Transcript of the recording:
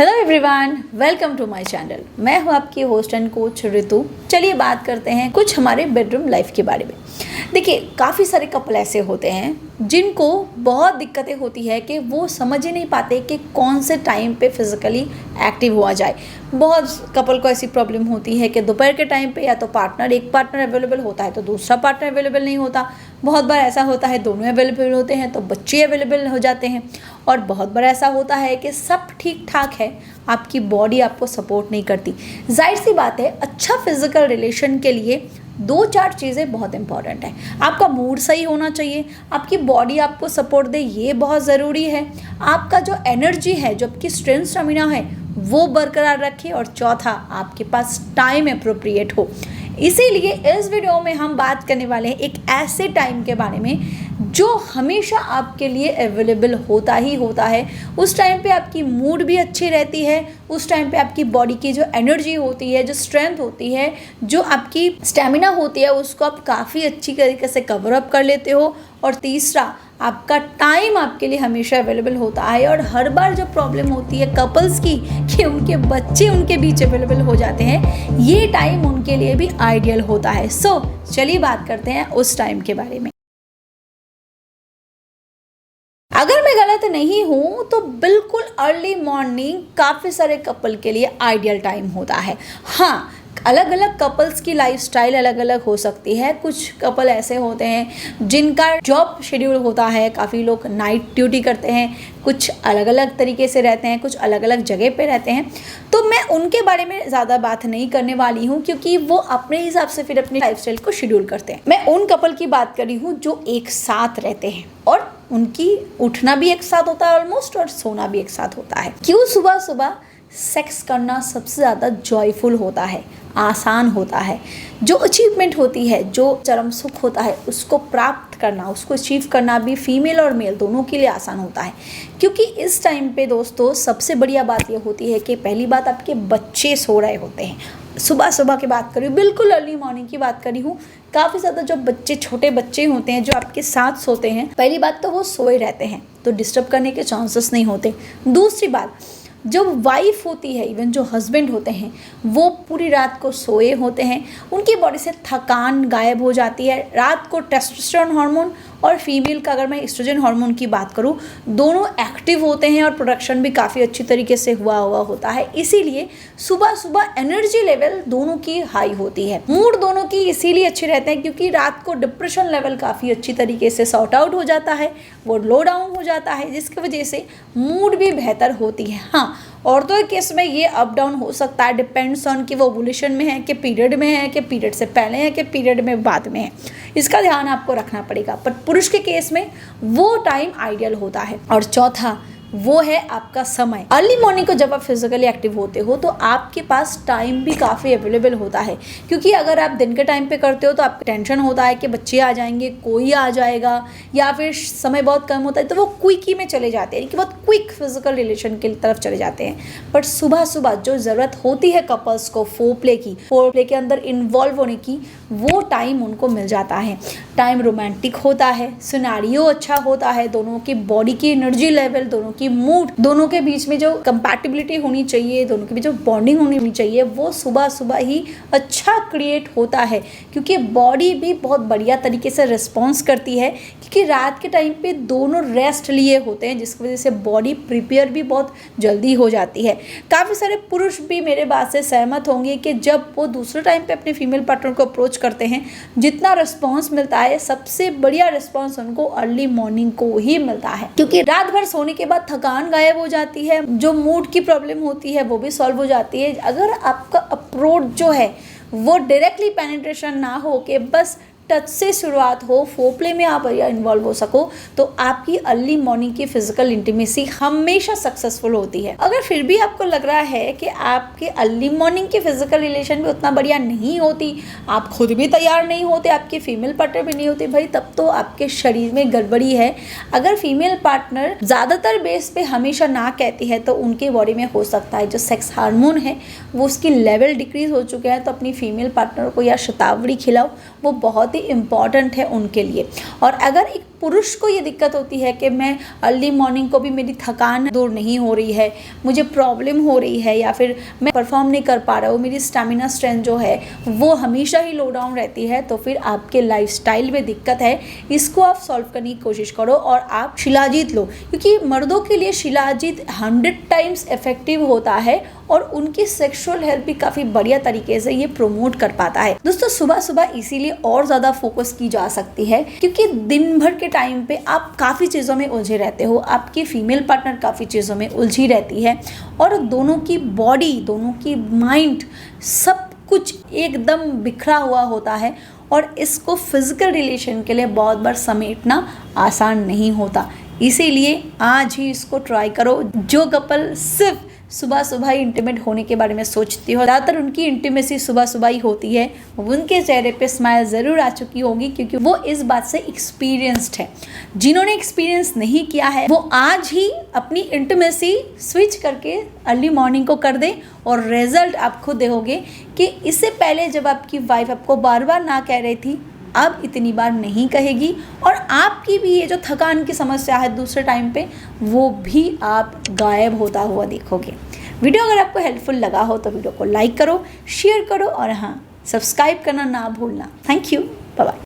Hello everyone, welcome to my channel. मैं हूं आपकी होस्ट एंड कोच ऋतु। चलिए बात करते हैं कुछ हमारे बेडरूम लाइफ के बारे में। देखिए, काफ़ी सारे कपल ऐसे होते हैं जिनको बहुत दिक्कतें होती है कि वो समझ ही नहीं पाते कि कौन से टाइम पे फिज़िकली एक्टिव हुआ जाए। बहुत कपल को ऐसी प्रॉब्लम होती है कि दोपहर के टाइम पे या तो एक पार्टनर अवेलेबल होता है तो दूसरा पार्टनर अवेलेबल नहीं होता। बहुत बार ऐसा होता है दोनों अवेलेबल होते हैं तो बच्चे अवेलेबल हो जाते हैं। और बहुत बार ऐसा होता है कि सब ठीक ठाक है, आपकी बॉडी आपको सपोर्ट नहीं करती। जाहिर सी बात है, अच्छा फिजिकल रिलेशन के लिए 2-4 चीज़ें बहुत इंपॉर्टेंट है। आपका मूड सही होना चाहिए, आपकी बॉडी आपको सपोर्ट दे, ये बहुत ज़रूरी है। आपका जो एनर्जी है, जो आपकी स्ट्रेंथ स्टेमिना है, वो बरकरार रखिए। और चौथा, आपके पास टाइम अप्रोप्रिएट हो। इसीलिए इस वीडियो में हम बात करने वाले हैं एक ऐसे टाइम के बारे में जो हमेशा आपके लिए अवेलेबल होता ही होता है। उस टाइम पे आपकी मूड भी अच्छी रहती है, उस टाइम पे आपकी बॉडी की जो एनर्जी होती है, जो स्ट्रेंथ होती है, जो आपकी स्टेमिना होती है, उसको आप काफ़ी अच्छी तरीके से कवर अप कर लेते हो। और तीसरा, आपका टाइम आपके लिए हमेशा अवेलेबल होता है। और हर बार जो प्रॉब्लम होती है कपल्स की कि उनके बच्चे उनके बीच अवेलेबल हो जाते हैं, ये टाइम उनके लिए भी आइडियल होता है। चलिए बात करते हैं उस टाइम के बारे में। अगर मैं गलत नहीं हूँ तो बिल्कुल अर्ली मॉर्निंग काफ़ी सारे कपल के लिए आइडियल टाइम होता है। हाँ, अलग अलग कपल्स की लाइफस्टाइल अलग अलग हो सकती है। कुछ कपल ऐसे होते हैं जिनका जॉब शेड्यूल होता है, काफ़ी लोग नाइट ड्यूटी करते हैं, कुछ अलग अलग तरीके से रहते हैं, कुछ अलग अलग जगह पे रहते हैं। तो मैं उनके बारे में ज़्यादा बात नहीं करने वाली हूँ क्योंकि वो अपने हिसाब से फिर अपनी लाइफस्टाइल को शेड्यूल करते हैं। मैं उन कपल की बात कर रही हूँ जो एक साथ रहते हैं और उनकी उठना भी एक साथ होता है ऑलमोस्ट, और सोना भी एक साथ होता है। क्यों सुबह सुबह सेक्स करना सबसे ज़्यादा जॉयफुल होता है, आसान होता है। जो अचीवमेंट होती है, जो चरम सुख होता है, उसको प्राप्त करना, उसको अचीव करना भी फीमेल और मेल दोनों के लिए आसान होता है। क्योंकि इस टाइम पे दोस्तों सबसे बढ़िया बात ये होती है कि पहली बात, आपके बच्चे सो रहे होते हैं। सुबह सुबह की बात करी हूँ, बिल्कुल अर्ली मॉर्निंग की बात करी हूँ। काफ़ी ज़्यादा जो बच्चे, छोटे बच्चे होते हैं जो आपके साथ सोते हैं, पहली बात तो वो सोए रहते हैं तो डिस्टर्ब करने के चांसेस नहीं होते। दूसरी बात, जो वाइफ होती है, इवन जो हस्बैंड होते हैं, वो पूरी रात को सोए होते हैं, उनकी बॉडी से थकान गायब हो जाती है। रात को टेस्टोस्टेरोन हार्मोन और फीमेल का अगर मैं एस्ट्रोजन हार्मोन की बात करूं, दोनों एक्टिव होते हैं और प्रोडक्शन भी काफ़ी अच्छी तरीके से हुआ होता है। इसीलिए सुबह सुबह एनर्जी लेवल दोनों की हाई होती है। मूड दोनों की इसीलिए अच्छे रहते हैं क्योंकि रात को डिप्रेशन लेवल काफ़ी अच्छी तरीके से सॉर्ट आउट हो जाता है, वो लो डाउन हो जाता है, जिसकी वजह से मूड भी बेहतर होती है। हाँ, औरतों के केस में ये अप डाउन हो सकता है, डिपेंड्स ऑन कि वो ओवुलेशन में है, कि पीरियड में है, कि पीरियड से पहले है, कि पीरियड में बाद में है। इसका ध्यान आपको रखना पड़ेगा। पर पुरुष के केस में वो टाइम आइडियल होता है। और चौथा, वो है आपका समय। अर्ली मॉर्निंग को जब आप फिजिकली एक्टिव होते हो तो आपके पास टाइम भी काफ़ी अवेलेबल होता है। क्योंकि अगर आप दिन के टाइम पे करते हो तो आपको टेंशन होता है कि बच्चे आ जाएंगे, कोई आ जाएगा, या फिर समय बहुत कम होता है तो वो क्विकी में चले जाते हैं कि बहुत क्विक फिजिकल रिलेशन की तरफ चले जाते हैं। बट सुबह सुबह जो ज़रूरत होती है कपल्स को फोरप्ले के अंदर इन्वॉल्व होने की, वो टाइम उनको मिल जाता है। टाइम रोमांटिक होता है, सिनेरियो अच्छा होता है, दोनों की बॉडी की एनर्जी लेवल, दोनों की मूड, दोनों के बीच में जो कंपैटिबिलिटी होनी चाहिए, दोनों के बीच जो बॉन्डिंग होनी चाहिए, वो सुबह सुबह ही अच्छा क्रिएट होता है। क्योंकि बॉडी भी बहुत बढ़िया तरीके से रिस्पॉन्स करती है क्योंकि रात के टाइम पे दोनों रेस्ट लिए होते हैं, जिसकी वजह से बॉडी प्रिपेयर भी बहुत जल्दी हो जाती है। काफ़ी सारे पुरुष भी मेरे बात से सहमत होंगे कि जब वो दूसरे टाइम पे अपने फीमेल पार्टनर को अप्रोच करते हैं, जितना रिस्पॉन्स मिलता है, सबसे बढ़िया रिस्पॉन्स उनको अर्ली मॉर्निंग को ही मिलता है। क्योंकि रात भर सोने के बाद थकान गायब हो जाती है, जो मूड की प्रॉब्लम होती है वो भी सॉल्व हो जाती है। अगर आपका अप्रोच जो है वो डायरेक्टली पेनिट्रेशन ना हो के बस टच से शुरुआत हो, फोरप्ले में आप इन्वॉल्व हो सको, तो आपकी अर्ली मॉर्निंग की फिजिकल इंटीमेसी हमेशा सक्सेसफुल होती है। अगर फिर भी आपको लग रहा है कि आपके अर्ली मॉर्निंग की फिजिकल रिलेशन भी उतना बढ़िया नहीं होती, आप खुद भी तैयार नहीं होते, आपके फीमेल पार्टनर भी नहीं होते, भाई तब तो आपके शरीर में गड़बड़ी है। अगर फीमेल पार्टनर ज़्यादातर बेस पे हमेशा ना कहती है तो उनके बॉडी में हो सकता है जो सेक्स हार्मोन है वो उसकी लेवल डिक्रीज हो चुके हैं। तो अपनी फीमेल पार्टनर को या शतावरी खिलाओ, वो बहुत ही इम्पॉर्टेंट है उनके लिए। और अगर एक पुरुष को ये दिक्कत होती है कि मैं अर्ली मॉर्निंग को भी मेरी थकान दूर नहीं हो रही है, मुझे प्रॉब्लम हो रही है, या फिर मैं परफॉर्म नहीं कर पा रहा हूँ, मेरी स्टैमिना स्ट्रेंथ जो है वो हमेशा ही लो डाउन रहती है, तो फिर आपके लाइफस्टाइल में दिक्कत है। इसको आप सॉल्व करने की कोशिश करो और आप शिलाजीत लो, क्योंकि मर्दों के लिए शिलाजीत 100 टाइम्स इफेक्टिव होता है और उनकी सेक्सुअल हेल्थ भी काफ़ी बढ़िया तरीके से ये प्रमोट कर पाता है। दोस्तों सुबह सुबह इसीलिए और ज़्यादा फोकस की जा सकती है क्योंकि दिन भर के टाइम पे आप काफ़ी चीज़ों में उलझे रहते हो, आपकी फीमेल पार्टनर काफ़ी चीज़ों में उलझी रहती है और दोनों की बॉडी, दोनों की माइंड, सब कुछ एकदम बिखरा हुआ होता है और इसको फिजिकल रिलेशन के लिए बहुत बार समेटना आसान नहीं होता। इसीलिए आज ही इसको ट्राई करो। जो कपल सिर्फ सुबह सुबह ही इंटीमेट होने के बारे में सोचती हो, ज़्यादातर उनकी इंटीमेसी सुबह सुबह ही होती है, उनके चेहरे पे स्माइल ज़रूर आ चुकी होगी क्योंकि वो इस बात से एक्सपीरियंस्ड है। जिन्होंने एक्सपीरियंस नहीं किया है वो आज ही अपनी इंटीमेसी स्विच करके अर्ली मॉर्निंग को कर दें और रिजल्ट आप खुद देखोगे कि इससे पहले जब आपकी वाइफ आपको बार बार ना कह रही थी, अब इतनी बार नहीं कहेगी और आपकी भी ये जो थकान की समस्या है दूसरे टाइम पे वो भी आप गायब होता हुआ देखोगे। वीडियो अगर आपको हेल्पफुल लगा हो तो वीडियो को लाइक करो, शेयर करो और हाँ, सब्सक्राइब करना ना भूलना। Thank you, bye bye.